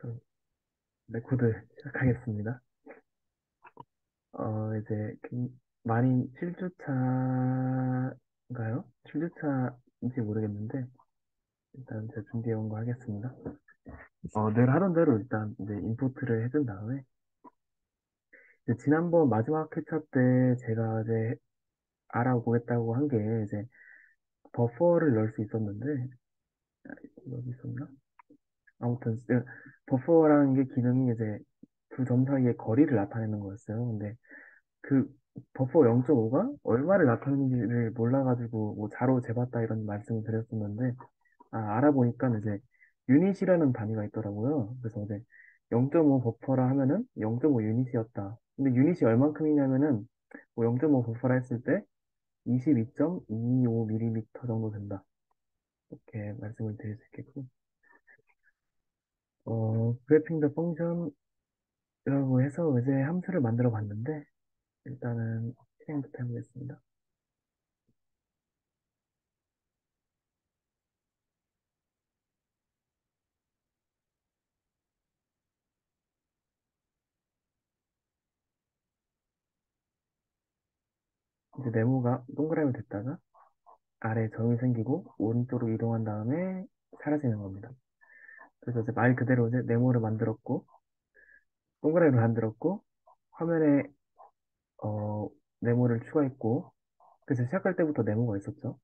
그럼 레코드 시작하겠습니다. 이제 많이 7주차인가요? 7주차인지 모르겠는데 일단 제가 준비해 온 거 하겠습니다. 늘 하던 대로 일단 이제 인포트를 해준 다음에 이제 지난번 마지막 회차 때 제가 이제 알아보겠다고 한 게 이제 버퍼를 넣을 수 있었는데 여기 있었나? 아무튼 버퍼라는 게 기능이 이제 두 점 사이의 거리를 나타내는 거였어요. 근데 그 버퍼 0.5가 얼마를 나타내는지를 몰라가지고 뭐 자로 재봤다 이런 말씀을 드렸었는데 알아보니까 이제 유닛이라는 단위가 있더라고요. 그래서 이제 0.5 버퍼라 하면은 0.5 유닛이었다. 근데 유닛이 얼만큼이냐면은 뭐 0.5 버퍼라 했을 때 22.225mm 정도 된다. 이렇게 말씀을 드릴 수 있겠고 그래핑 더 펑션이라고 해서 이제 함수를 만들어 봤는데 일단은 실행부터 해보겠습니다. 이제 네모가 동그라미 됐다가 아래에 점이 생기고 오른쪽으로 이동한 다음에 사라지는 겁니다. 그래서 이제 말 그대로 이제 네모를 만들었고 동그라미를 만들었고 화면에 네모를 추가했고 그래서 시작할 때부터 네모가 있었죠.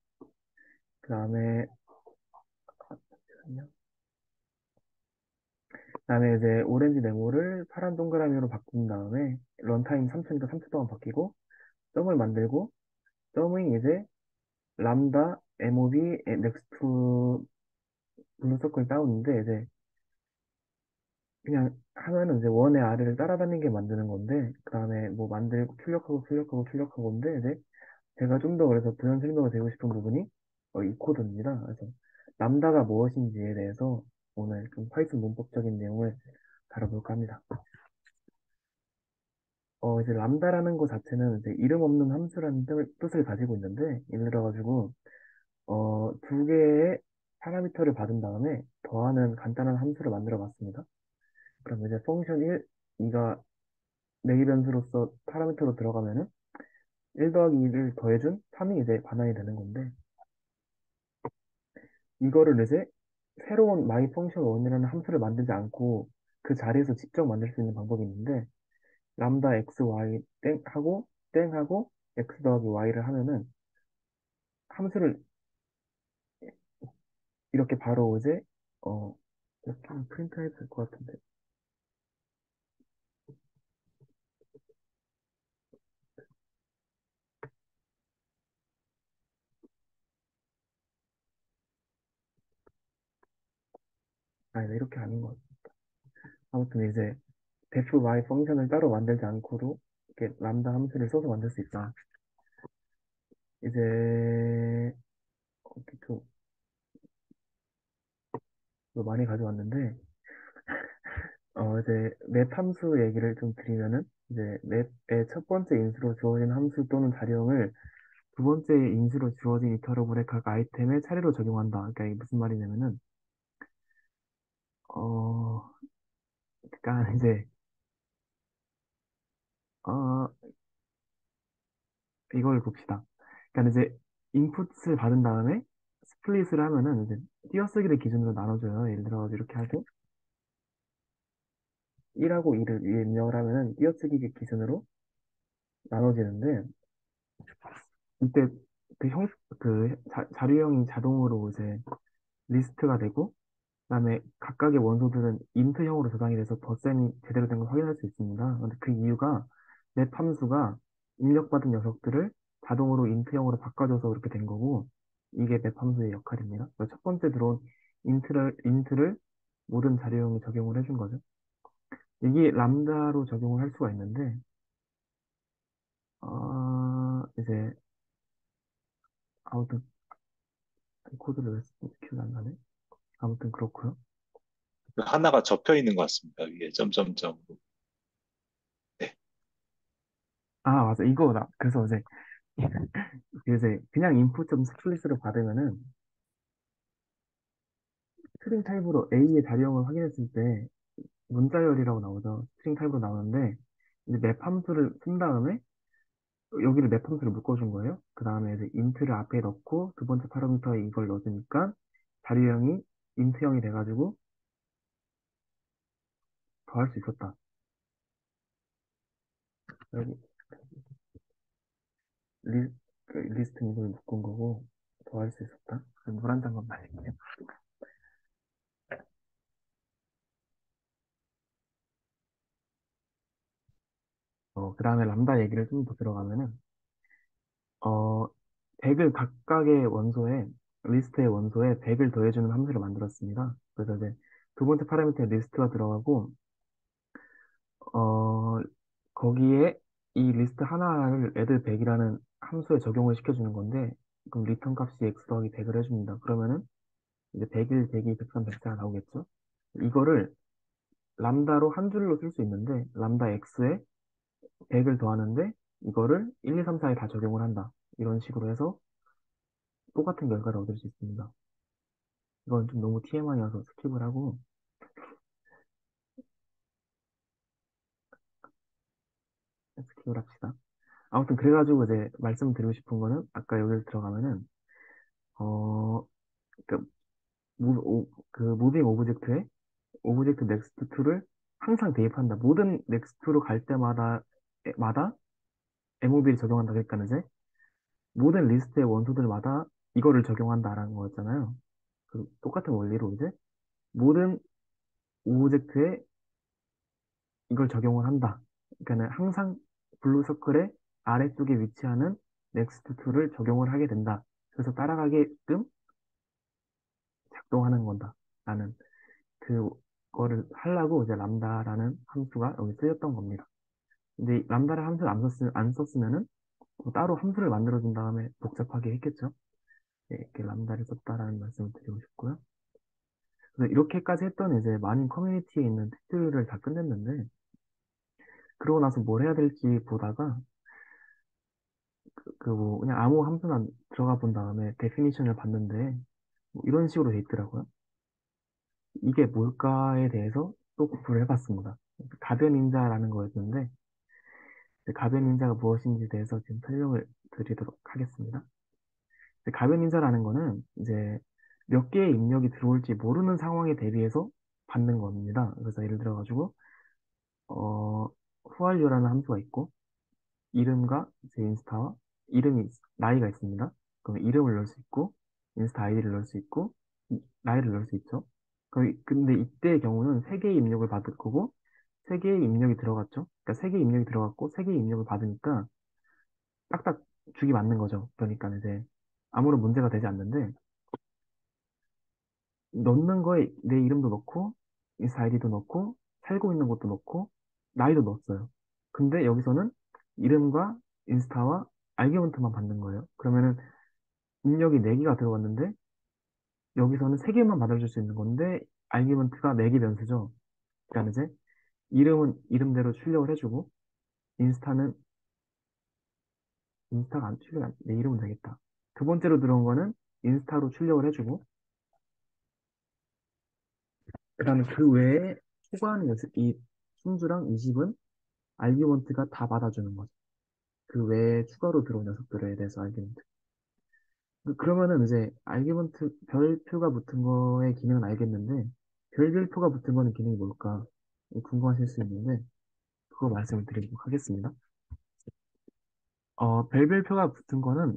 그 다음에 그다음에 이제 오렌지 네모를 파란 동그라미로 바꾼 다음에 런타임 3초니까 3초 동안 바뀌고 점을 만들고 점이 이제 람다 MOB 넥스트 블루 서클 다운인데 이제 그냥 하면은 이제 원의 아래를 따라다니게 만드는 건데, 그 다음에 뭐 만들고 출력하고인데, 이제 제가 좀 더 그래서 부연 설명을 드리고 싶은 부분이 이 코드입니다. 그래서 람다가 무엇인지에 대해서 오늘 좀 파이썬 문법적인 내용을 다뤄볼까 합니다. 이제 람다라는 것 자체는 이제 이름 없는 함수라는 뜻을 가지고 있는데, 예를 들어가지고, 두 개의 파라미터를 받은 다음에 더하는 간단한 함수를 만들어 봤습니다. 그럼 이제 펑션 1, 2가 내기 변수로서 파라미터로 들어가면은 1 더하기 2를 더해준 3이 이제 반환이 되는 건데 이거를 이제 새로운 my function 1이라는 함수를 만들지 않고 그 자리에서 직접 만들 수 있는 방법이 있는데 람다 x, y 땡 하고 땡 하고 x 더하기 y를 하면은 함수를 이렇게 바로 이제 어 이렇게 프린트 해도 될 것 같은데 아니 이렇게 아닌 것 같아. 아무튼 이제 def my 펑션을 따로 만들지 않고도 이렇게 람다 함수를 써서 만들 수 있다. 이제 좀 많이 가져왔는데, 이제 맵 함수 얘기를 좀 드리면은, 이제 맵의 첫 번째 인수로 주어진 함수 또는 자령을 두 번째 인수로 주어진 이터러블의 각 아이템에 차례로 적용한다. 그러니까 이게 무슨 말이냐면은, 어, 그러니까 이제, 어, 이걸 봅시다. 그러니까 이제 인풋을 받은 다음에 스플릿을 하면은 이제 띄어쓰기를 기준으로 나눠줘요. 예를 들어 이렇게 하고 1하고 2를 입력을 하면은 띄어쓰기 기준으로 나눠지는데, 이때 자료형이 자동으로 이제 리스트가 되고, 그다음에 각각의 원소들은 인트형으로 저장이 돼서 덧셈이 제대로 된 걸 확인할 수 있습니다. 근데 그 이유가 맵 함수가 입력받은 녀석들을 자동으로 인트형으로 바꿔줘서 그렇게 된 거고, 이게 맵 함수의 역할입니다. 그래서 첫 번째 들어온 인트를 모든 자료형에 적용을 해준 거죠. 이게 람다로 적용을 할 수가 있는데, 이제 아무튼 이 코드를 왜 쓰는지 기억이 안 나네. 아무튼 그렇고요. 그 하나가 접혀 있는 것 같습니다. 위에 점점점. 네. 맞아. 이거다. 그래서 이제, 이제 그냥 input.split를 받으면은 스트링 타입으로 A의 자료형을 확인했을 때 문자열이라고 나오죠. 스트링 타입으로 나오는데 이제 맵 함수를 쓴 다음에 여기를 맵 함수를 묶어준 거예요. 그 다음에 이제 인트를 앞에 넣고 두 번째 파라미터에 이걸 넣어주니까 자료형이 인트형이 돼가지고 더 할 수 있었다. 여기 리, 그 리스트 이걸 묶은 거고 더 할 수 있었다. 물 한 잔만 마실게요. 그 다음에 람다 얘기를 좀 더 들어가면은 어, 100을 각각의 원소에 리스트의 원소에 100을 더해주는 함수를 만들었습니다. 그래서 이제 두 번째 파라미터에 리스트가 들어가고 어, 거기에 이 리스트 하나를 애들 100이라는 함수에 적용을 시켜주는 건데, 그럼 리턴 값이 x 더하기 100을 해줍니다. 그러면은 이제 101, 102, 103, 104가 나오겠죠? 이거를 람다로 한 줄로 쓸 수 있는데, 람다 x에 100을 더하는데, 이거를 1, 2, 3, 4에 다 적용을 한다. 이런 식으로 해서 똑같은 결과를 얻을 수 있습니다. 이건 좀 너무 TMI여서 스킵을 하고, 스킵을 합시다. 아무튼 그래가지고 이제 말씀드리고 싶은 거는, 아까 여기 들어가면은, 어, 그 그 무빙 오브젝트에 오브젝트 넥스트 2를 항상 대입한다. 모든 넥스트 2로 갈 때마다 MOB를 적용한다. 그러니까 이제 모든 리스트의 원소들마다 이거를 적용한다라는 거였잖아요. 그 똑같은 원리로 이제 모든 오브젝트에 이걸 적용을 한다. 그러니까는 항상 블루 서클의 아래쪽에 위치하는 넥스트 2를 적용을 하게 된다. 그래서 따라가게끔 작동하는 건다. 라는 그거를 하려고 이제 람다라는 함수가 여기 쓰였던 겁니다. 근데 이 람다를 함수를 안 썼으면은 뭐 따로 함수를 만들어준 다음에 복잡하게 했겠죠. 네, 이렇게 람다를 썼다라는 말씀을 드리고 싶고요. 그래서 이렇게까지 했던 이제 많은 커뮤니티에 있는 텍스트를 다 끝냈는데 그러고 나서 뭘 해야 될지 보다가 그 뭐 그냥 아무 함수나 들어가 본 다음에 데피니션을 봤는데 뭐 이런 식으로 돼 있더라고요. 이게 뭘까에 대해서 또 공부를 해봤습니다. 가변 인자라는 거였는데 가변 인자가 무엇인지에 대해서 지금 설명을 드리도록 하겠습니다. 가변 인자라는 거는 이제 몇 개의 입력이 들어올지 모르는 상황에 대비해서 받는 겁니다. 그래서 예를 들어가지고 어, 후알류라는 함수가 있고 이름과 제 인스타와 나이가 있습니다. 그럼 이름을 넣을 수 있고 인스타 아이디를 넣을 수 있고 나이를 넣을 수 있죠. 근데 이때의 경우는 세 개의 입력을 받을 거고 세 개의 입력이 들어갔죠. 그러니까 세 개의 입력이 들어갔고 세 개의 입력을 받으니까 딱딱 죽이 맞는 거죠. 그러니까 이제 아무런 문제가 되지 않는데 넣는 거에 내 이름도 넣고 인스타 아이디도 넣고 살고 있는 곳도 넣고 나이도 넣었어요. 근데 여기서는 이름과 인스타와 알기먼트만 받는 거예요. 그러면은 입력이 4개가 들어갔는데 여기서는 3개만 받아줄 수 있는 건데 알기먼트가 4개 변수죠. 그러니까 이제 이름은 이름대로 출력을 해주고 인스타는 인스타가 안 출력이 내 이름은 되겠다. 두 번째로 들어온 거는 인스타로 출력을 해주고 그다음에 그 외에 추가하는 이 순주랑 20은 알기먼트가 다 받아주는 거죠. 그 외에 추가로 들어온 녀석들에 대해서 알기먼트. 그러면은 이제 알기먼트 별표가 붙은 거의 기능은 알겠는데 별표가 붙은 거는 기능이 뭘까 궁금하실 수 있는데 그거 말씀을 드리도록 하겠습니다. 별표가 붙은 거는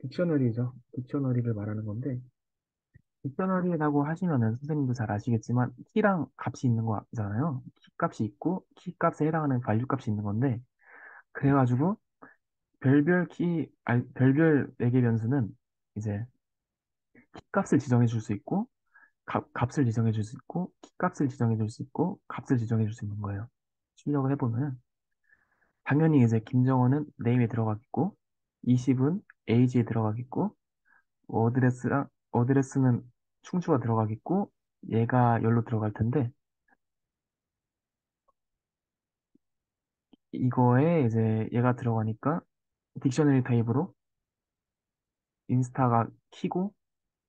딕셔너리죠. 딕셔너리를 말하는 건데 딕셔너리라고 하시면은 선생님도 잘 아시겠지만 키랑 값이 있는 거잖아요. 키 값이 있고 키 값에 해당하는 value 값이 있는 건데 그래가지고 별별 4개 변수는 이제 키 값을 지정해 줄 수 있고 값을 지정해 줄 수 있고 키 값을 지정해 줄 수 있고 값을 지정해 줄 수 있는 거예요. 출력을 해보면 당연히 이제 김정원은 네임에 들어가겠고 20은 에이지에 들어가겠고 어드레스는 충주가 들어가겠고 얘가 열로 들어갈 텐데 이거에 이제 얘가 들어가니까 딕셔너리 타입으로 인스타가 키고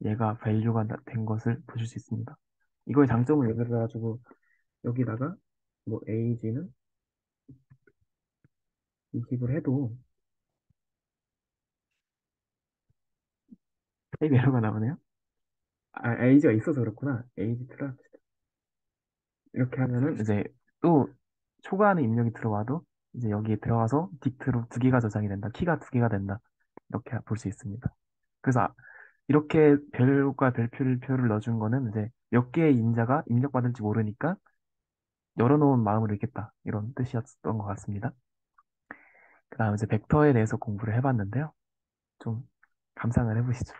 얘가 밸류가 된 것을 보실 수 있습니다. 이거의 장점을 얘기를 해가지고 여기다가 뭐 age는 20을 해도 탭 에러가 나오네요. 아, age가 있어서 그렇구나. age 플러스 이렇게 하면은 이제 또 초과하는 입력이 들어와도 이제 여기에 들어가서 딕트로 두 개가 저장이 된다. 키가 두 개가 된다. 이렇게 볼 수 있습니다. 그래서 이렇게 별과 별표를 넣어준 거는 이제 몇 개의 인자가 입력받을지 모르니까 열어놓은 마음으로 있겠다. 이런 뜻이었던 것 같습니다. 그 다음 이제 벡터에 대해서 공부를 해봤는데요. 좀 감상을 해보시죠.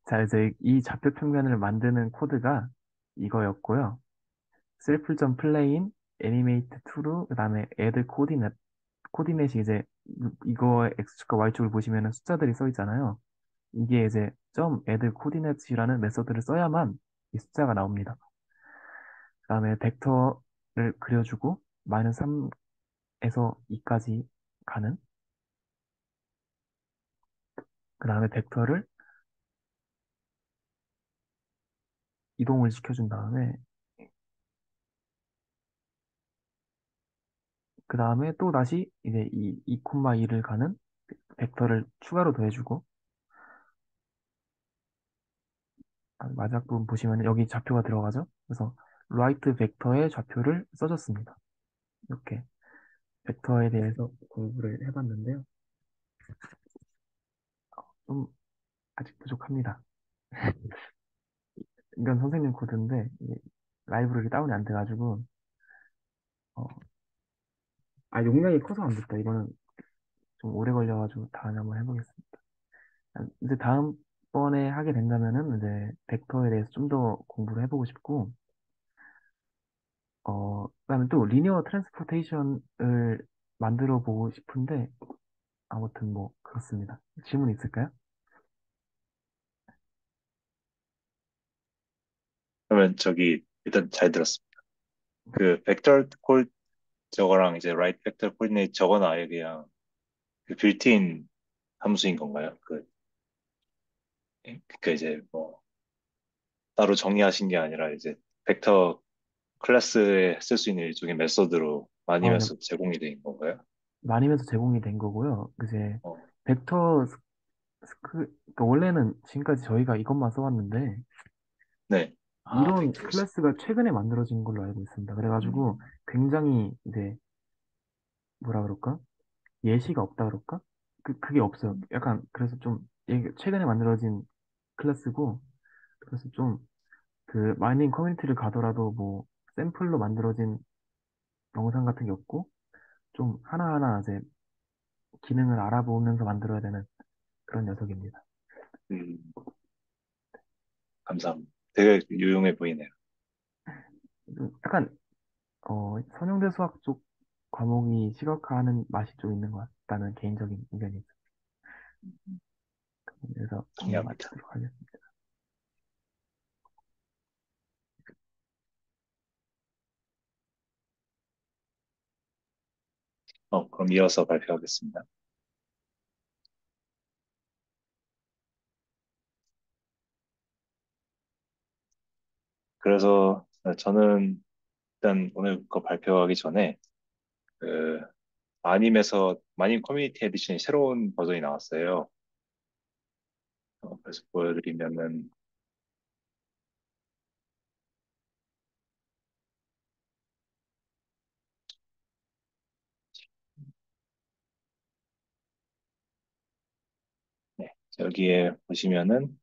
자, 이제 이 좌표 평면을 만드는 코드가 이거였고요. self.plain, animate to, 그 다음에 add coordinate. 코디넷이 이제 이거 x축과 y축을 보시면 숫자들이 써 있잖아요. 이게 이제 add coordinates라는 메서드를 써야만 이 숫자가 나옵니다. 그 다음에 벡터를 그려주고 마이너스 3에서 2까지 가는 그 다음에 벡터를 이동을 시켜준 다음에 그 다음에 또 다시 이제 이 2,2를 가는 벡터를 추가로 더해주고 마지막 부분 보시면 여기 좌표가 들어가죠. 그래서 right 벡터의 좌표를 써줬습니다. 이렇게 벡터에 대해서 공부를 해봤는데요. 좀 아직 부족합니다. 이건 선생님 코드인데 이게 라이브러리 다운이 안 돼가지고 어, 용량이 커서 안 됐다. 이거는 좀 오래 걸려가지고 다음에 한번 해보겠습니다. 이제 다음번에 하게 된다면은 이제 벡터에 대해서 좀 더 공부를 해보고 싶고 그다음에 또 리니어 트랜스포테이션을 만들어 보고 싶은데 아무튼 뭐 그렇습니다. 질문 있을까요? 그러면 저기 일단 잘 들었습니다. 그 벡터 콜 저거랑 이제 라이트 벡터 코디네이트 저거는 아예 그냥 그 빌트인 함수인 건가요? 그 이제 뭐 따로 정의하신 게 아니라 이제 벡터 클래스에 쓸 수 있는 일종의 메소드로 많이 네, 메소드 제공이 된 건가요? 많이면서 제공이 된 거고요. 이제 어, 벡터 그러니까 원래는 지금까지 저희가 이것만 써왔는데 네. 아, 이런 벡터 있어. 클래스가 최근에 만들어진 걸로 알고 있습니다. 그래가지고 음, 굉장히 이제 뭐라 그럴까? 예시가 없다 그럴까? 그게 없어요. 음, 약간 그래서 좀 최근에 만들어진 클래스고 그래서 좀 그 마이닝 커뮤니티를 가더라도 뭐 샘플로 만들어진 영상 같은 게 없고 좀 하나하나 이제 기능을 알아보면서 만들어야 되는 그런 녀석입니다. 음, 감사합니다. 되게 유용해 보이네요. 약간 선형대 수학 쪽 과목이 시각화하는 맛이 좀 있는 것 같다는 개인적인 의견이 있어요. 그래서 오늘 동의합니다. 마치도록 하겠습니다. 그럼 이어서 발표하겠습니다. 그래서 저는 일단 오늘 거 발표하기 전에 그 마님 커뮤니티 에디션이 새로운 버전이 나왔어요. 그래서 보여드리면은 네, 여기에 보시면은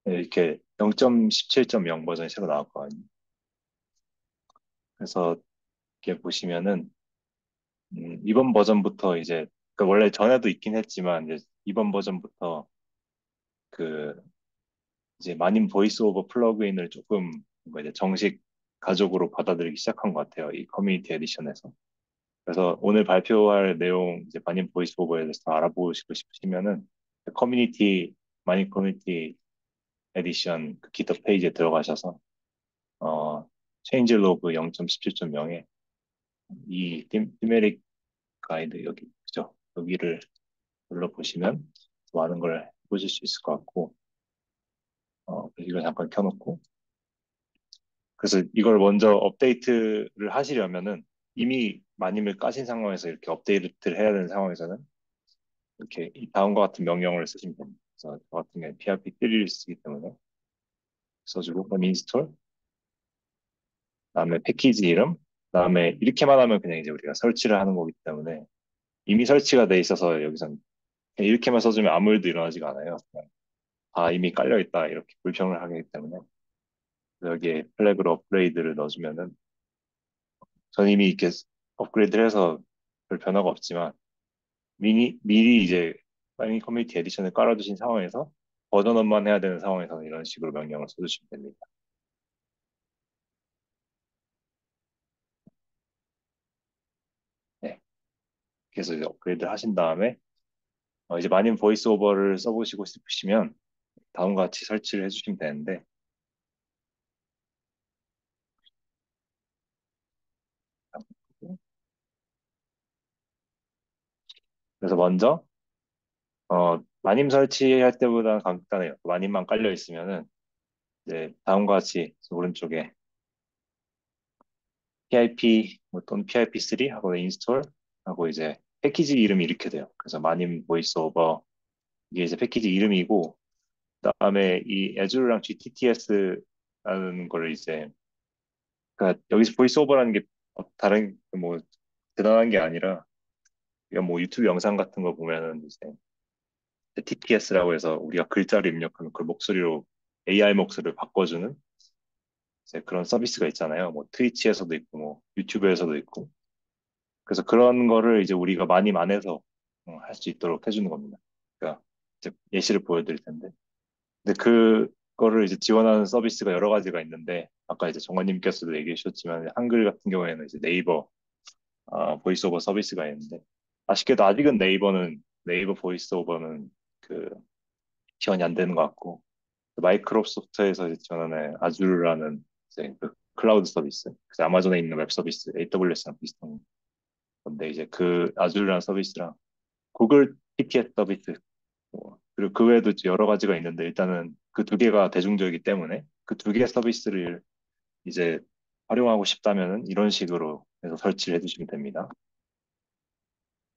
이렇게 0.17.0 버전이 새로 나왔거든요. 그래서 이렇게 보시면은 이번 버전부터 이제 그 원래 전에도 있긴 했지만 이제 이번 버전부터 그 이제 마님 보이스 오버 플러그인을 조금 뭔가 이제 정식 가족으로 받아들이기 시작한 것 같아요. 이 커뮤니티 에디션에서. 그래서 오늘 발표할 내용 이제 마님 보이스 오버에 대해서 더 알아보시고 싶으시면은 커뮤니티 마님 커뮤니티 에디션 그 기터 페이지에 들어가셔서 어 체인지 로그 0.17.0에 이 디메릭 가이드 여기 그죠? 여기를 눌러보시면 많은 걸 보실 수 있을 것 같고 이걸 잠깐 켜놓고 그래서 이걸 먼저 업데이트를 하시려면은 이미 마님을 까신 상황에서 이렇게 업데이트를 해야 되는 상황에서는 이렇게 이 다음과 같은 명령을 쓰시면 됩니다. 그래서 저 같은 경우에 PRP3를 쓰기 때문에 써주고 그럼 인스톨 그다음에 패키지 이름 그다음에 이렇게만 하면 그냥 이제 우리가 설치를 하는 거기 때문에 이미 설치가 돼 있어서 여기선 그냥 이렇게만 써주면 아무 일도 일어나지가 않아요. 그냥 이미 깔려 있다 이렇게 불평을 하기 때문에 여기에 플래그로 업그레이드를 넣어주면은 전 이미 이렇게 업그레이드를 해서 별 변화가 없지만 미리 이제 파이닝 커뮤니티 에디션을 깔아두신 상황에서 버전업만 해야 되는 상황에서는 이런 식으로 명령을 써주시면 됩니다. 네. 그래서 이제 업그레이드 하신 다음에 이제 마님 보이스 오버를 써보시고 싶으시면 다음과 같이 설치를 해주시면 되는데 그래서 먼저 마님 설치할 때보다는 간단해요. 마님만 깔려 있으면은 이제 다음과 같이 오른쪽에 PIP 뭐 또는 PIP3 하고 인스톨 하고 이제 패키지 이름이 이렇게 돼요. 그래서 마님 보이스 오버 이게 이제 패키지 이름이고 그다음에 이 애주랑 GTTS라는 거를 이제 그러니까 여기서 보이스 오버라는 게 다른 뭐 대단한 게 아니라 이건 뭐 유튜브 영상 같은 거 보면은 이제 TTS라고 해서 우리가 글자를 입력하면 그 목소리로 AI 목소리를 바꿔주는 이제 그런 서비스가 있잖아요. 뭐 트위치에서도 있고 뭐 유튜브에서도 있고 그래서 그런 거를 이제 우리가 많이 안에서 할 수 있도록 해주는 겁니다. 그러니까 이제 예시를 보여드릴 텐데 근데 그거를 이제 지원하는 서비스가 여러 가지가 있는데 아까 이제 정관님께서도 얘기해 주셨지만 한글 같은 경우에는 이제 네이버 보이스 오버 서비스가 있는데 아쉽게도 아직은 네이버 보이스 오버는 그 지원이 안 되는 것 같고 마이크로소프트에서 이제 지원하는 아주르라는 이제 그 클라우드 서비스 그래서 아마존에 있는 웹 서비스 AWS랑 비슷한 건데 이제 그 아주르라는 서비스랑 구글 TPS 서비스 그리고 그 외에도 이제 여러 가지가 있는데 일단은 그 두 개가 대중적이기 때문에 그 두 개 서비스를 이제 활용하고 싶다면은 이런 식으로 해서 설치를 해주시면 됩니다.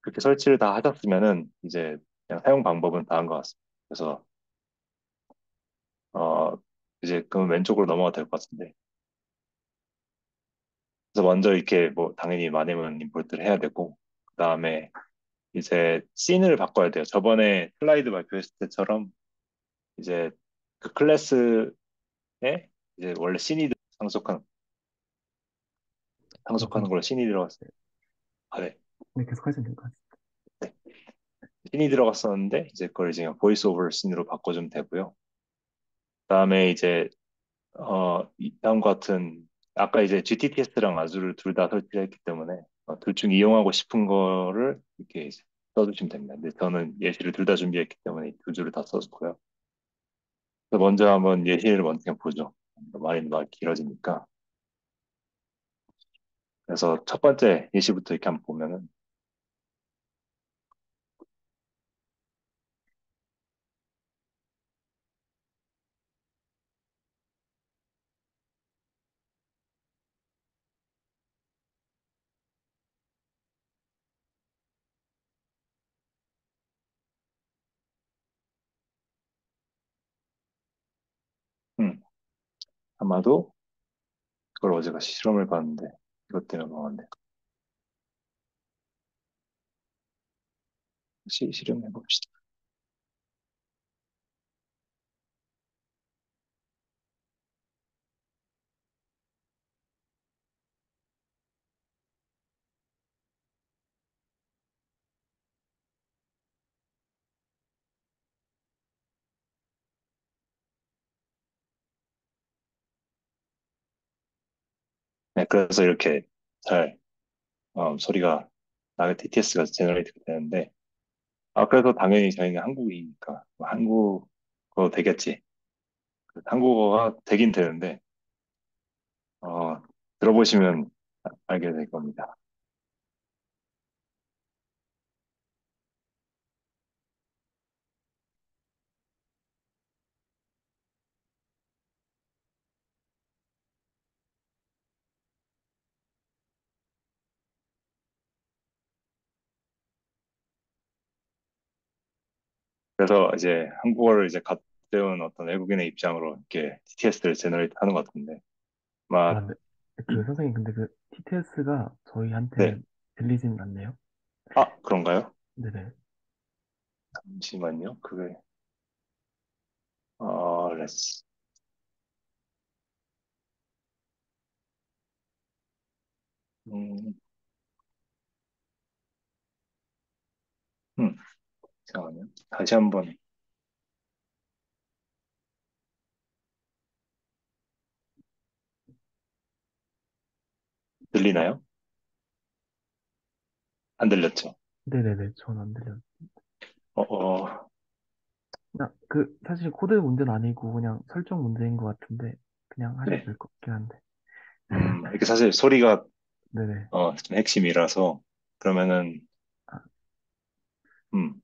그렇게 설치를 다 하셨으면은 이제 그냥 사용 방법은 다음 것 같습니다. 그래서 어 이제 그럼 왼쪽으로 넘어가 될 것 같은데 그래서 먼저 이렇게 뭐 당연히 마네문 임포트를 해야 되고 그 다음에 이제 씬을 바꿔야 돼요. 저번에 슬라이드 발표했을 때처럼 이제 그 클래스에 이제 원래 씬이 상속한 상속하는 좀, 걸로 씬이 들어갔어요. 네. 네, 계속 하시면 될 것 같아요. 네. 씬이 들어갔었는데 이제 그걸 이제 보이스 오버 씬으로 바꿔주면 되고요. 그다음에 이제 다음과 같은 아까 이제 GTTS랑 아주를 둘 다 설치했기 때문에 둘 중 이용하고 싶은 거를 이렇게 이제 써주시면 됩니다. 근데 저는 예시를 둘 다 준비했기 때문에 두 줄을 다 써줬고요. 그래서 먼저 한번 예시를 먼저 그냥 보죠. 말이 길어지니까. 그래서 첫 번째 예시부터 이렇게 한번 보면은 음, 아마도 그걸 어제 같이 실험을 봤는데 이것 때문에 망한데 다시 실험해 봅시다. 네, 그래서 이렇게 잘 소리가 나의 TTS가 제너레이트가 되는데, 그래도 당연히 저희는 한국이니까, 뭐 한국어 되겠지. 한국어가 되긴 되는데, 어, 들어보시면 알게 될 겁니다. 그래서 이제 한국어를 이제 갓 배운 어떤 외국인의 입장으로 이렇게 TTS를 제너레이트 하는 것 같은데, 아, 막, 네. 그 선생님, 근데 그 TTS가 네. 저희한테는 들리진 않네요. 그런가요? 네네. 잠시만요. 그게, 레스. 음, 음, 잠깐만요. 다시 한번 들리나요? 안 들렸죠? 네네네. 전 안 들려요. 어, 어, 그냥 그 사실 코드 문제는 아니고 그냥 설정 문제인 것 같은데 그냥 하셔도 네. 될 것 같긴 한데. 이게 사실 소리가, 네네. 좀 핵심이라서, 그러면은, 아, 음,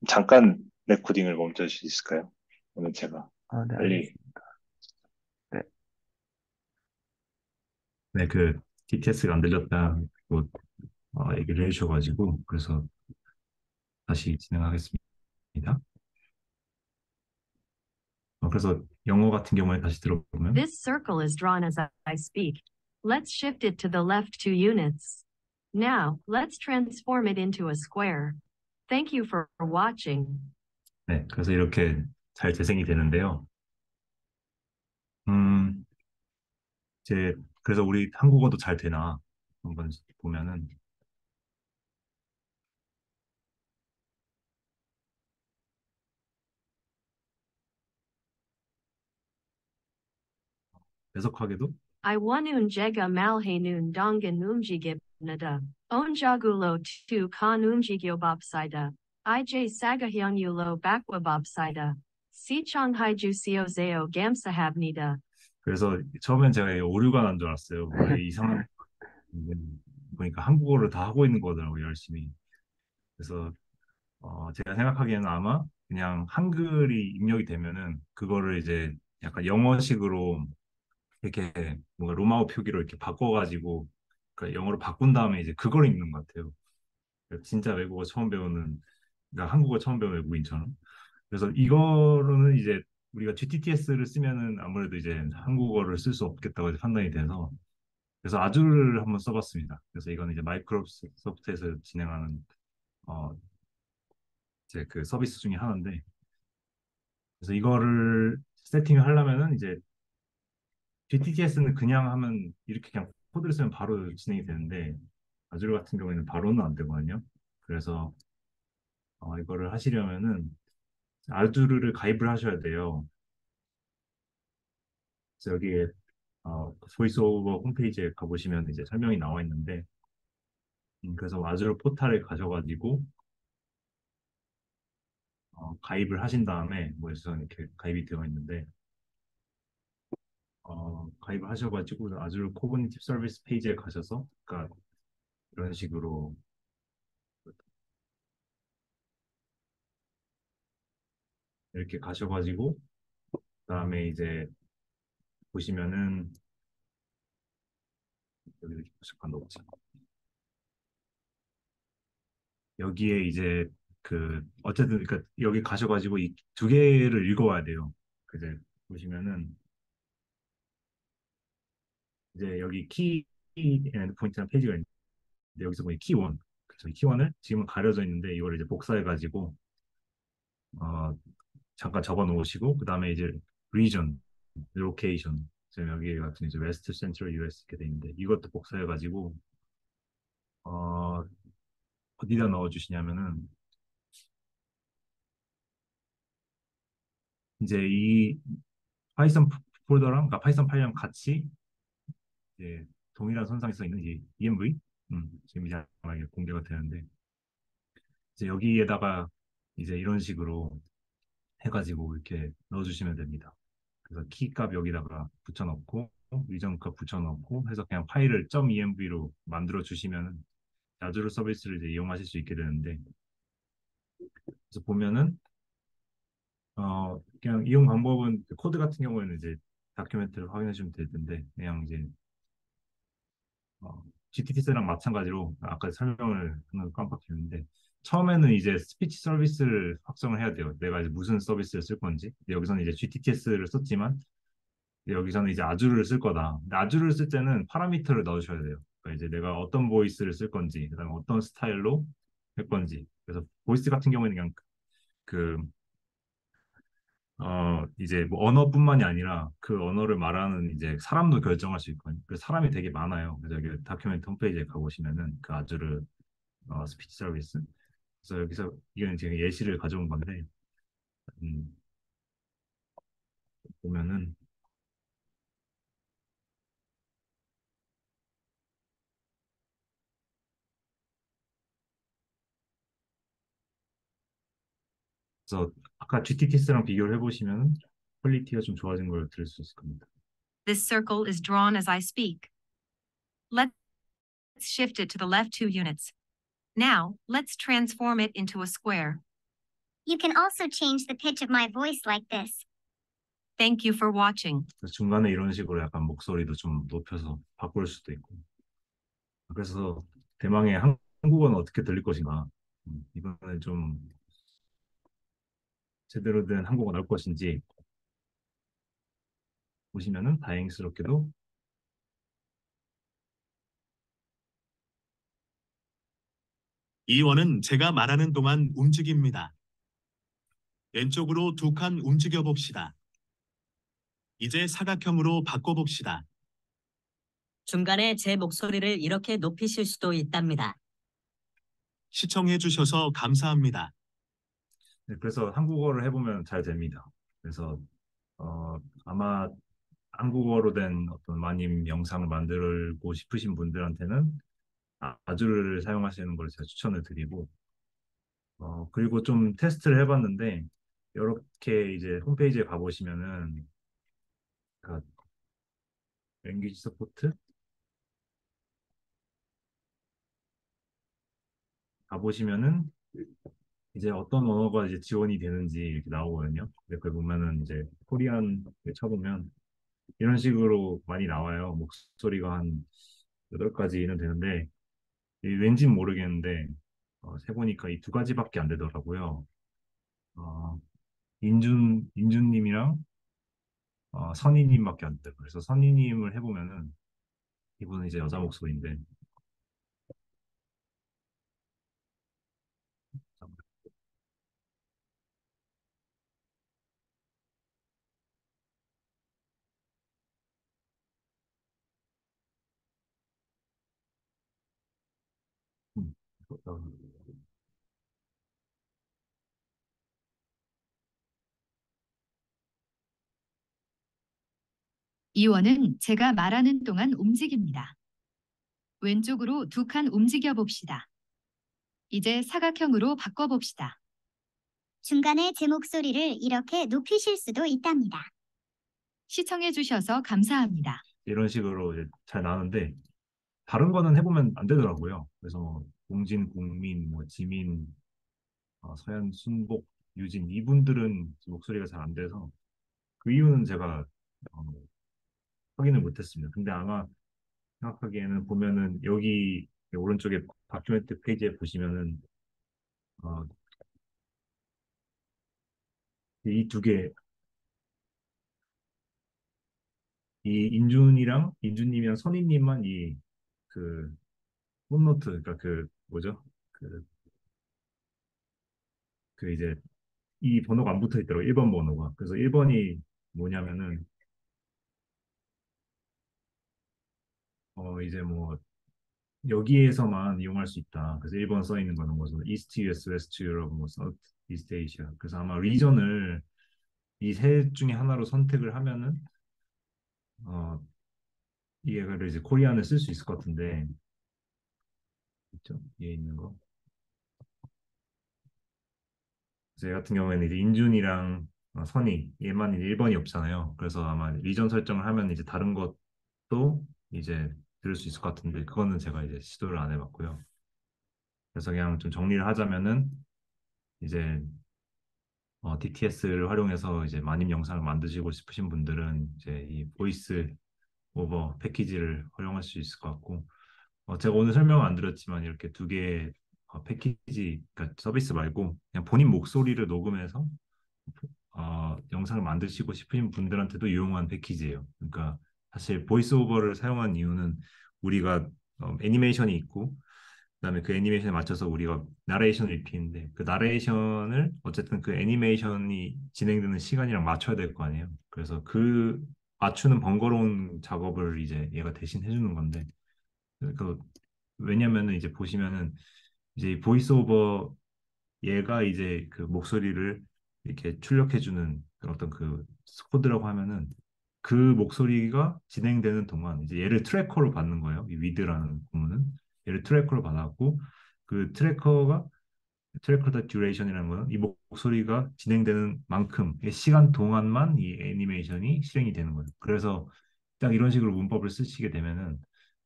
잠깐 레코딩을 멈춰 주실 수 있을까요? 오늘 제가 네, 빨리, 알겠습니다. 네. 네, 그 TTS가 안 들렸다고 얘기를 해주셔가지고 그래서 다시 진행하겠습니다. 그래서 영어 같은 경우에 다시 들어보면 This circle is drawn as I speak. Let's shift it to the left 2 units. Now, let's transform it into a square. Thank you for watching. 네, 그래서 이렇게 잘 재생이 되는데요. 음, 이제 그래서 우리 한국어도 잘 되나 한번 보면은 배석하게도 Iwanun jega malhainun dongan umjigibnada. Onjagulo tu kan umjigyobopsida. IJ sagahyonyulo bakwabopsida. Sichong haijusio zeo gamsahabnida. 그래서 처음엔 제가 이게 오류가 난 줄 알았어요. 왜 이상한 보니까 한국어를 다 하고 있는 거더라고요, 열심히. 그래서 제가 생각하기에는 아마 그냥 한글이 입력이 되면은 그거를 이제 약간 영어식으로 이렇게 뭔가 로마어 표기로 이렇게 바꿔가지고 그러니까 영어로 바꾼 다음에 이제 그걸 읽는 것 같아요. 그러니까 진짜 외국어 처음 배우는 그러니까 한국어 처음 배우는 외국인처럼. 그래서 이거로는 이제 우리가 GTTS를 쓰면은 아무래도 이제 한국어를 쓸 수 없겠다고 이제 판단이 돼서 그래서 아주를 한번 써봤습니다. 그래서 이거는 이제 마이크로소프트에서 진행하는 어 이제 그 서비스 중에 하나인데 그래서 이거를 세팅을 하려면은 이제 GTTS는 그냥 하면 이렇게 그냥 코드를 쓰면 바로 진행이 되는데 아주르 같은 경우에는 바로는 안 되거든요. 그래서 이거를 하시려면은 아주르를 가입을 하셔야 돼요. 그래서 여기에 보이스 오버 홈페이지에 가보시면 이제 설명이 나와 있는데 그래서 아주르 포탈에 가셔가지고 가입을 하신 다음에 뭐에서 이렇게 가입이 되어 있는데 가입을 하셔가지고 아주르 코그니티브 서비스 페이지에 가셔서 그러니까 이런 식으로 이렇게 가셔가지고 그다음에 이제 보시면은 여기 잠깐 넣자. 여기에 이제 그 어쨌든 그러니까 여기 가셔가지고 이 두 개를 읽어와야 돼요. 이제 보시면은 이제 여기 키 앤드 포인트라는 페이지가 있는데 여기서 보니 키원 그쵸 키원을 지금은 가려져 있는데 이걸 이제 복사해가지고 어 잠깐 적어 놓으시고 그 다음에 이제 region, location 지금 여기 같은 이제 웨스트 센트럴 US 이렇게 돼 있는데 이것도 복사해가지고 어 어디다 넣어주시냐면은 이제 이 파이썬 폴더랑 그러니까 파이썬 파일이랑 같이 이제 동일한 선상에 써 있는 이 env 지금 이제 아마 이게 공개가 되는데 이제 여기에다가 이제 이런 식으로 해가지고 이렇게 넣어주시면 됩니다. 그래서 키값 여기다가 붙여넣고 위정값 붙여넣고 해서 그냥 파일을 .env로 만들어 주시면 아주르 서비스를 이제 이용하실 수 있게 되는데 그래서 보면은 그냥 이용 방법은 그 코드 같은 경우에는 이제 다큐멘트를 확인해 주면 될 텐데 그냥 이제 GTTS랑 마찬가지로 아까 설명을 하나 깜빡했는데 처음에는 이제 스피치 서비스를 확정을 해야 돼요. 내가 이제 무슨 서비스를 쓸 건지. 여기서는 이제 GTTS를 썼지만 여기서는 이제 아주르를 쓸 거다. 근데 아주르를 쓸 때는 파라미터를 넣으셔야 돼요. 그러니까 이제 내가 어떤 보이스를 쓸 건지, 그다음에 어떤 스타일로 할 건지. 그래서 보이스 같은 경우에는 그냥 그 이제 뭐 언어뿐만이 아니라 그 언어를 말하는 이제 사람도 결정할 수 있거든요. 그 사람이 되게 많아요. 그래서 여기 다큐멘트 홈페이지에 가보시면은 그 아주르 스피치 서비스. 그래서 여기서 이건 제가 예시를 가져온 건데 음, 보면은 그래서 아까 GTTS랑 비교를 해보시면 퀄리티가 좀 좋아진 걸 들을 수 있을 겁니다. This circle is drawn as I speak. Let's shift it to the left 2 units. Now, let's transform it into a square. You can also change the pitch of my voice like this. Thank you for watching. 그래서 중간에 이런 식으로 약간 목소리도 좀 높여서 바꿀 수도 있고. 그래서 대망의 한국어는 어떻게 들릴 것인가. 이번에 좀 제대로 된 한국어가 나올 것인지 보시면은 다행스럽게도 이 원은 제가 말하는 동안 움직입니다. 왼쪽으로 2칸 움직여 봅시다. 이제 사각형으로 바꿔봅시다. 중간에 제 목소리를 이렇게 높이실 수도 있답니다. 시청해 주셔서 감사합니다. 네, 그래서 한국어를 해보면 잘 됩니다. 그래서 아마 한국어로 된 어떤 마님 영상을 만들고 싶으신 분들한테는 아주를 사용하시는 걸 제가 추천을 드리고 그리고 좀 테스트를 해봤는데 이렇게 이제 홈페이지에 가보시면은 그 랭귀지 서포트 가보시면은 이제 어떤 언어가 이제 지원이 되는지 이렇게 나오거든요. 근데 그 보면은 이제 코리안 쳐보면 이런 식으로 많이 나와요. 목소리가 한 8가지는 되는데 왠진 모르겠는데 세보니까 이 2가지밖에 안 되더라고요. 어, 인준님이랑 선희님밖에 안 돼요. 그래서 선희님을 해보면은 이분은 이제 여자 목소리인데 음, 어, 이 원은 제가 말하는 동안 움직입니다. 왼쪽으로 2칸 움직여 봅시다. 이제 사각형으로 바꿔 봅시다. 중간에 제 목소리를 이렇게 높이실 수도 있답니다. 시청해 주셔서 감사합니다. 이런 식으로 이제 잘 나오는데 다른 거는 해보면 안 되더라고요. 그래서 뭐 공진, 국민, 뭐 지민, 서현, 순복, 유진 이분들은 목소리가 잘 안 돼서 그 이유는 제가 어, 확인을 못했습니다. 근데 아마 생각하기에는 보면은 여기 오른쪽에 다큐멘트 페이지에 보시면은 어, 이 두 개, 이 인준님이랑 선희님만 이 그 폰노트, 그러니까 그 뭐죠? 그, 그 이제 이 번호가 안 붙어 있더라고요. 1번 번호가. 그래서 1번이 뭐냐면은 이제 뭐 여기에서만 이용할 수 있다. 그래서 1번 써 있는 거는 뭐 이스트 US, 웨스트 유럽, 뭐 사우트 이스트 에이시아. 그래서 아마 리전을 이 세 중에 하나로 선택을 하면은 어, 이거를 이제 코리안을 쓸 수 있을 것 같은데 있죠? 위에 있는 거. 제 같은 경우에는 이제 인준이랑 선이 얘만 이제 1번이 없잖아요. 그래서 아마 리전 설정을 하면 이제 다른 것도 이제 들을 수 있을 것 같은데 그거는 제가 이제 시도를 안 해봤고요. 그래서 그냥 좀 정리를 하자면은 이제 DTS를 활용해서 이제 만임 영상을 만드시고 싶으신 분들은 이제 이 보이스 오버 패키지를 활용할 수 있을 것 같고 제가 오늘 설명은 안 드렸지만 이렇게 두 개의 패키지, 그러니까 서비스 말고 그냥 본인 목소리를 녹음해서 영상을 만드시고 싶으신 분들한테도 유용한 패키지예요. 그러니까 사실 보이스 오버를 사용한 이유는 우리가 애니메이션이 있고 그다음에 그 애니메이션에 맞춰서 우리가 나레이션을 입히는데 그 나레이션을 어쨌든 그 애니메이션이 진행되는 시간이랑 맞춰야 될 거 아니에요. 그래서 그 맞추는 번거로운 작업을 이제 얘가 대신 해주는 건데 그 왜냐면은 이제 보시면은 이제 이 보이스 오버 얘가 이제 그 목소리를 이렇게 출력해주는 그런 어떤 그 코드라고 하면은 그 목소리가 진행되는 동안 이제 얘를 트래커로 받는 거예요. 이 위드라는 부분은 얘를 트래커로 받았고 그 트래커 더 듀레이션이라는 거는 이 목소리가 진행되는 만큼의 시간 동안만 이 애니메이션이 실행이 되는 거예요. 그래서 딱 이런 식으로 문법을 쓰시게 되면은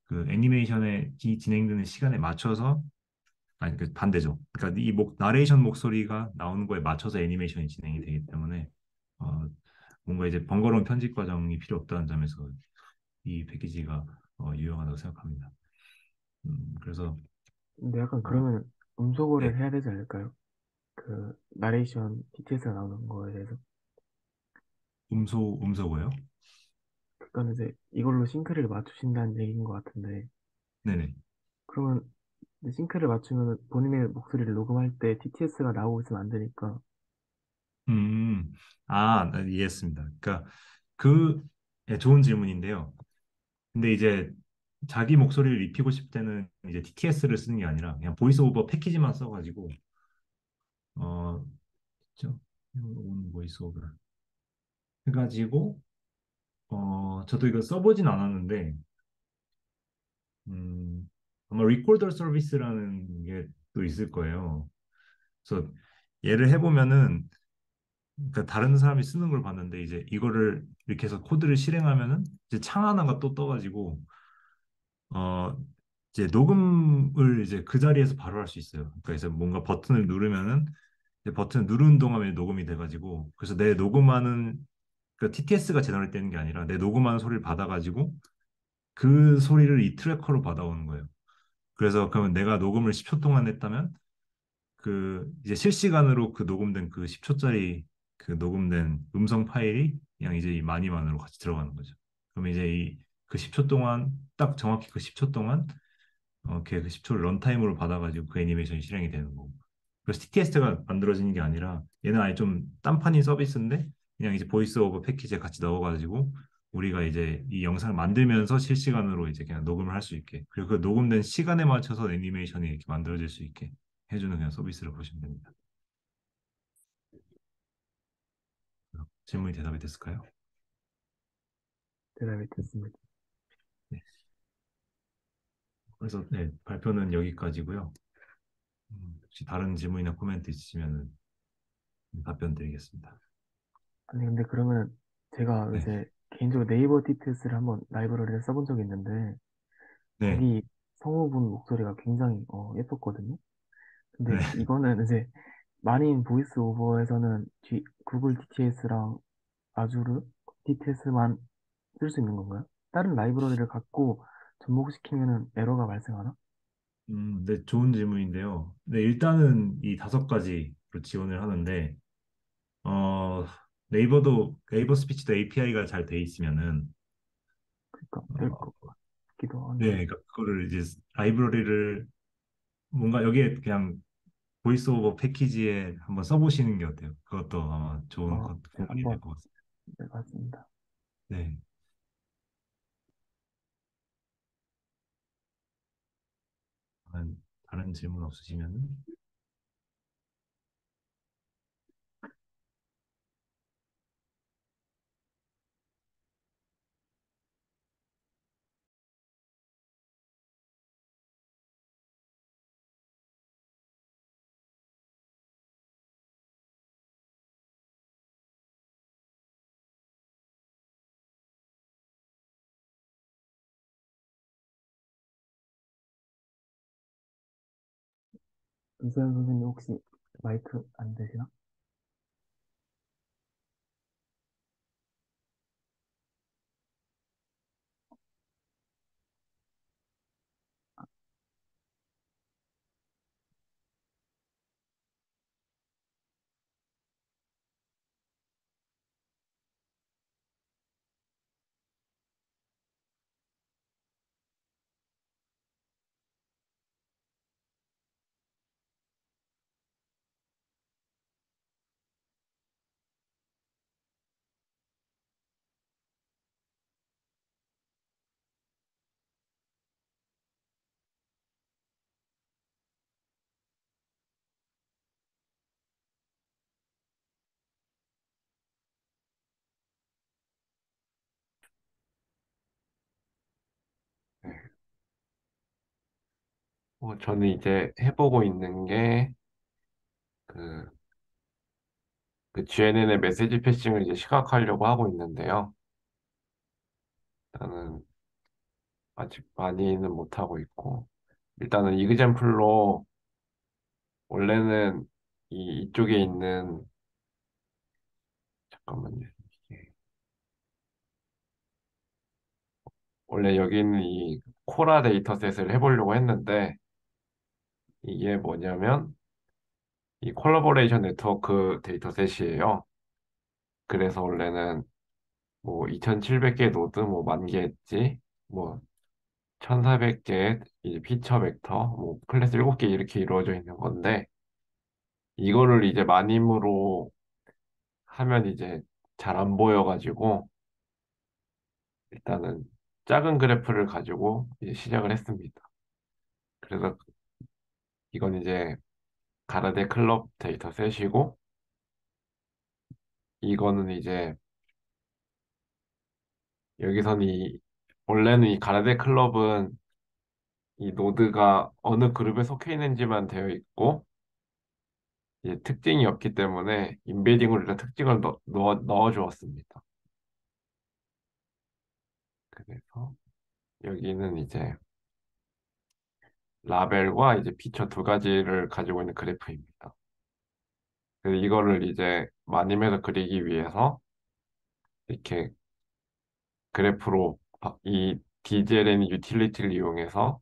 그 애니메이션의 진행되는 시간에 맞춰서 아니 그 반대죠. 그러니까 이 나레이션 목소리가 나오는 거에 맞춰서 애니메이션이 진행이 되기 때문에 어, 뭔가 이제 번거로운 편집 과정이 필요 없다는 점에서 이 패키지가 유용하다고 생각합니다. 그래서 근데 약간 어, 그러면 음소거를 네, 해야 되지 않을까요? 그 나레이션 DTS가 나오는 거에 대해서. 음소거요? 그러니까 이제 이걸로 싱크를 맞추신다는 얘기인 것 같은데 네네. 그러면 이제 싱크를 맞추면 본인의 목소리를 녹음할 때 DTS가 나오고 있으면 안 되니까. 음, 네, 이해했습니다. 그러니까 그 예, 좋은 질문인데요. 근데 이제 자기 목소리를 입히고 싶을 때는 이제 TTS를 쓰는 게 아니라 그냥 보이스 오버 패키지만 써가지고 어, 죠 온 보이스 오버 해가지고 저도 이거 써보진 않았는데 아마 리코더 서비스라는 게 또 있을 거예요. 그래서 얘를 해보면은 그러니까 다른 사람이 쓰는 걸 봤는데 이제 이거를 이렇게 해서 코드를 실행하면은 이제 창 하나가 또 떠가지고 어 이제 녹음을 이제 그 자리에서 바로 할 수 있어요. 그러니까 이제 뭔가 버튼을 누르면은 이제 버튼을 누르는 동안에 녹음이 돼가지고 그래서 내 녹음하는 그 TTS가 제너레이트 되는 게 아니라 내 녹음하는 소리를 받아가지고 그 소리를 이 트래커로 받아오는 거예요. 그래서 그러면 내가 녹음을 10초 동안 했다면 그 이제 실시간으로 그 녹음된 그 10초짜리 그 녹음된 음성 파일이 그냥 이제 이 마니만으로 같이 들어가는 거죠. 그러면 이제 이 그 10초 동안 딱 정확히 그 10초 동안 걔그 10초를 런타임으로 받아가지고 그 애니메이션이 실행이 되는 거고. 그래서 TTS가 만들어지는 게 아니라 얘는 아예 좀 딴판인 서비스인데 그냥 이제 보이스 오버 패키지에 같이 넣어가지고 우리가 이제 이 영상을 만들면서 실시간으로 이제 그냥 녹음을 할 수 있게 그리고 그 녹음된 시간에 맞춰서 애니메이션이 이렇게 만들어질 수 있게 해주는 그냥 서비스를 보시면 됩니다. 질문이 대답이 됐을까요? 대답이 됐습니다. 네. 그래서 네, 발표는 여기까지고요. 혹시 다른 질문이나 코멘트 있으시면 답변 드리겠습니다. 아니 근데 그러면 제가 네, 이제 개인적으로 네이버 DTS를 한번 라이브러리를 써본 적이 있는데 네, 거기 성우분 목소리가 굉장히 예뻤거든요. 근데 네. 이거는 이제 만인 보이스 오버에서는 구글 DTS랑 아주르 DTS만 쓸 수 있는 건가요? 다른 라이브러리를 갖고 접목시키면은 에러가 발생하나? 네, 좋은 질문인데요. 네, 일단은 이 5가지로 지원을 하는데, 어, 네이버 스피치도 API가 잘 돼 있으면은, 그러니까 될 것 어, 같기도 네, 한데. 그러니까 그거를 이제 라이브러리를 뭔가 여기에 그냥 보이스 오버 패키지에 한번 써보시는 게 어때요? 그것도 아마 좋은 네, 공간이 될 한번 것 같습니다. 네, 맞습니다. 네, 다른 질문 없으시면 이소연 선생님 혹시 마이크 안 되시나? 네. 저는 이제 해보고 있는 게, 그, 그 GNN의 메시지 패싱을 이제 시각화하려고 하고 있는데요. 일단은 아직 많이는 못하고 있고, 일단은 이그젠플로 원래는 이쪽에 있는, 잠깐만요. 이게 원래 여기 있는 이 코라 데이터셋을 해보려고 했는데, 이게 뭐냐면, 이 콜라보레이션 네트워크 데이터셋이에요. 그래서 원래는 뭐 2700개 노드, 뭐 만 개 엣지, 뭐 1400개 이제 피처 벡터, 뭐 클래스 7개 이렇게 이루어져 있는 건데, 이거를 이제 마님으로 하면 이제 잘 안 보여가지고, 일단은 작은 그래프를 가지고 이제 시작을 했습니다. 그래서 이건 이제 가라데 클럽 데이터 셋이고, 이거는 이제 여기서는 원래는 이 가라데 클럽은 이 노드가 어느 그룹에 속해 있는지만 되어 있고, 이제 특징이 없기 때문에 인베딩으로 일단 특징을 넣어 주었습니다. 그래서 여기는 이제 라벨과 이제 피처 두 가지를 가지고 있는 그래프입니다. 그래서 이거를 이제 마님에서 그리기 위해서 이렇게 그래프로 이 DGLN 유틸리티를 이용해서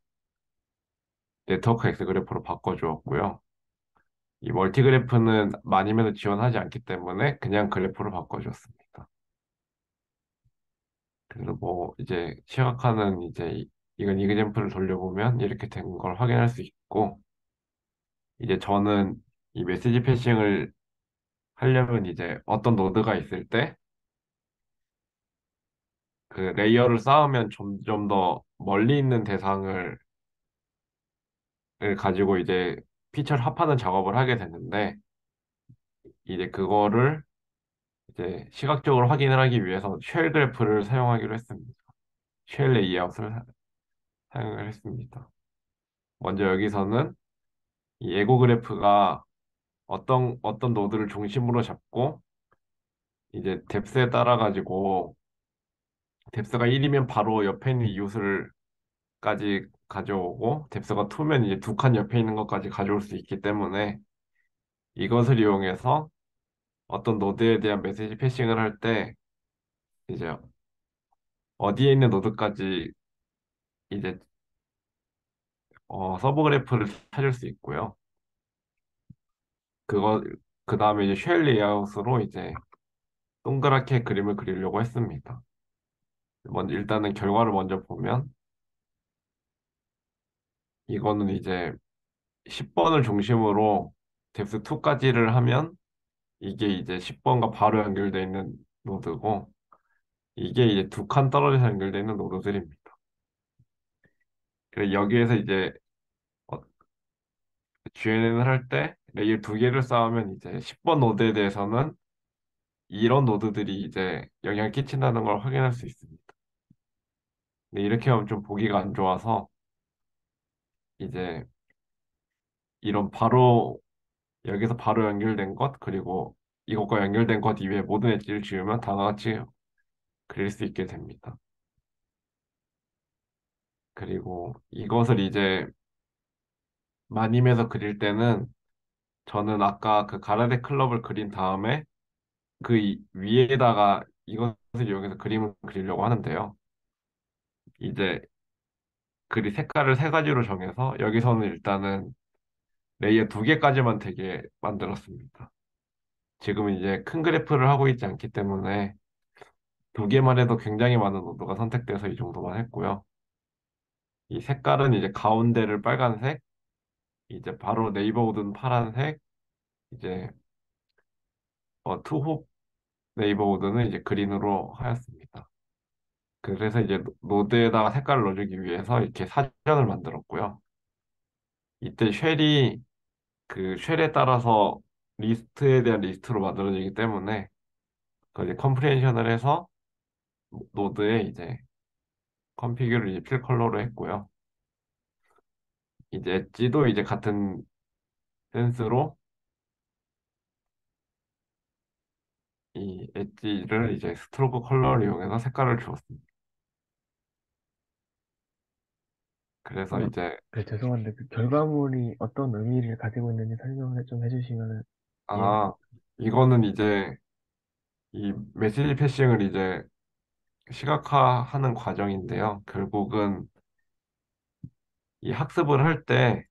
네트워크 X 그래프로 바꿔주었고요. 이 멀티 그래프는 마님에서 지원하지 않기 때문에 그냥 그래프로 바꿔줬습니다. 그래서 뭐 이제 시각화는 이제 이건 이그젠플을 돌려보면 이렇게 된 걸 확인할 수 있고, 이제 저는 이 메시지 패싱을 하려면 이제 어떤 노드가 있을 때 그 레이어를 쌓으면 점점 더 멀리 있는 대상을 가지고 이제 피처를 합하는 작업을 하게 되는데, 이제 그거를 이제 시각적으로 확인을 하기 위해서 쉘 그래프를 사용하기로 했습니다. 쉘 레이아웃을 사용을 했습니다. 먼저 여기서는 이 에고 그래프가 어떤 노드를 중심으로 잡고 이제 뎁스에 따라 가지고 뎁스가 1이면 바로 옆에 있는 이웃을 까지 가져오고, 뎁스가 2면 이제 두 칸 옆에 있는 것까지 가져올 수 있기 때문에 이것을 이용해서 어떤 노드에 대한 메시지 패싱을 할 때 이제 어디에 있는 노드까지 이제 서브 그래프를 찾을 수 있고요. 그거 그 다음에 이제 쉘 레이아웃으로 이제 동그랗게 그림을 그리려고 했습니다. 먼저 일단은 결과를 먼저 보면, 이거는 이제 10번을 중심으로 뎁스 2까지를 하면 이게 이제 10번과 바로 연결되어 있는 노드고, 이게 이제 두 칸 떨어져서 연결되어 있는 노드들입니다. 그래서 여기에서 이제 GNN을 할 때 레이어 두 개를 쌓으면 이제 10번 노드에 대해서는 이런 노드들이 이제 영향을 끼친다는 걸 확인할 수 있습니다. 근데 이렇게 하면 좀 보기가 안 좋아서 이제 이런 바로 여기서 바로 연결된 것, 그리고 이것과 연결된 것 이외에 모든 엣지를 지우면 다 같이 그릴 수 있게 됩니다. 그리고 이것을 이제 마님에서 그릴 때는 저는 아까 그 가라데 클럽을 그린 다음에 그 위에다가 이것을 이용해서 그림을 그리려고 하는데요. 이제 색깔을 세 가지로 정해서 여기서는 일단은 레이어 두 개까지만 되게 만들었습니다. 지금은 이제 큰 그래프를 하고 있지 않기 때문에 두 개만 해도 굉장히 많은 노드가 선택돼서 이 정도만 했고요. 이 색깔은 이제 가운데를 빨간색, 이제 바로 네이버우드는 파란색, 이제 투홉 네이버우드는 이제 그린으로 하였습니다. 그래서 이제 노드에다가 색깔을 넣어주기 위해서 이렇게 사전을 만들었고요. 이때 쉘이 그 쉘에 따라서 리스트에 대한 리스트로 만들어지기 때문에 그걸 이제 컴프레hension을 해서 노드에 이제 컨피규를 이제 필 컬러로 했고요. 이제 엣지도 이제 같은 센스로 이 엣지를 이제 스트로크 컬러를 이용해서 색깔을 주었습니다. 그래서 이제 네, 죄송한데 그 결과물이 어떤 의미를 가지고 있는지 설명을 좀 해주시면 이해가. 아 이거는 이제 이 메시지 패싱을 이제 시각화하는 과정인데요. 결국은 이 학습을 할 때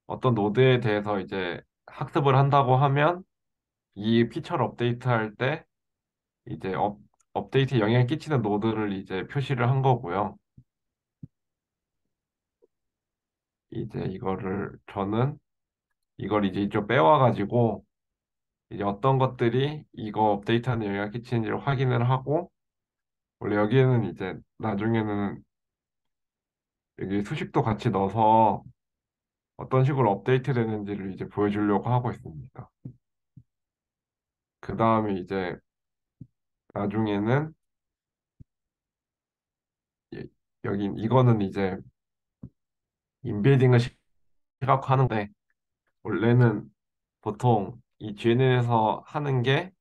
어떤 노드에 대해서 이제 학습을 한다고 하면 이 피처를 업데이트할 때 이제 업데이트에 영향을 끼치는 노드를 이제 표시를 한 거고요. 이제 저는 이걸 이제 이쪽 빼와가지고 이제 어떤 것들이 이거 업데이트하는 영향을 끼치는지를 확인을 하고 원래 여기에는 이제 나중에는 여기 수식도 같이 넣어서 어떤 식으로 업데이트 되는지를 이제 보여주려고 하고 있습니다. 그 다음에 이제 나중에는 여기 이거는 이제 인베딩을 시각화하는데 원래는 보통 이 GNN에서 하는 게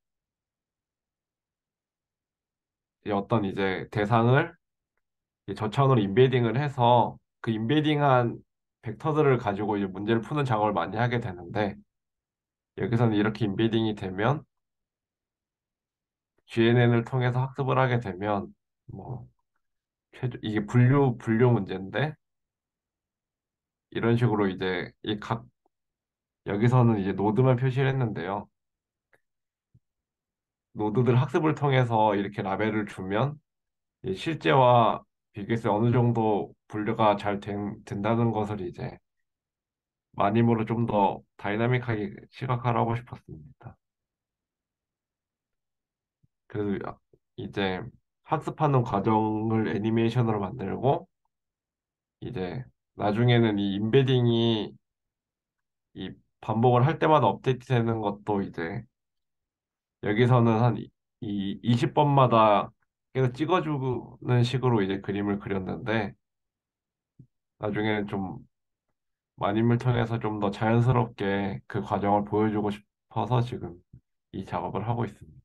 어떤 이제 대상을 저차원으로 인베딩을 해서 그 인베딩한 벡터들을 가지고 이제 문제를 푸는 작업을 많이 하게 되는데 여기서는 이렇게 인베딩이 되면 GNN을 통해서 학습을 하게 되면 뭐 이게 분류 문제인데 이런 식으로 이제 여기서는 이제 노드만 표시를 했는데요. 노드들 학습을 통해서 이렇게 라벨을 주면 실제와 비교해서 어느 정도 분류가 잘 된다는 것을 이제 마님으로 좀 더 다이나믹하게 시각화하고 싶었습니다. 그래서 이제 학습하는 과정을 애니메이션으로 만들고 이제 나중에는 이 인베딩이 이 반복을 할 때마다 업데이트 되는 것도 이제 여기서는 한 20번마다 계속 찍어주는 식으로 이제 그림을 그렸는데 나중에는 좀 마님을 통해서 좀 더 자연스럽게 그 과정을 보여주고 싶어서 지금 이 작업을 하고 있습니다.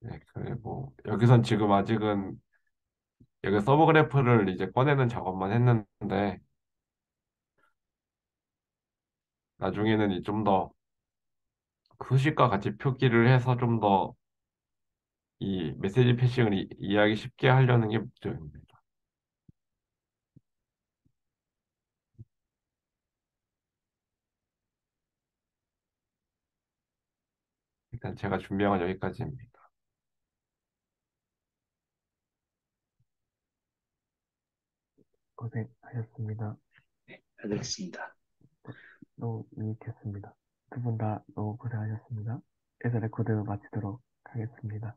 네, 그리고 여기선 지금 아직은 여기 서브 그래프를 이제 꺼내는 작업만 했는데 나중에는 좀 더 수식과 같이 표기를 해서 좀 더 이 메시지 패싱을 이해하기 쉽게 하려는 게 목적입니다. 일단 제가 준비한 건 여기까지입니다. 고생하셨습니다. 잘 됐습니다. 너무 유익했습니다. 두 분 다 너무 고생하셨습니다. 그래서 레코드 마치도록 하겠습니다.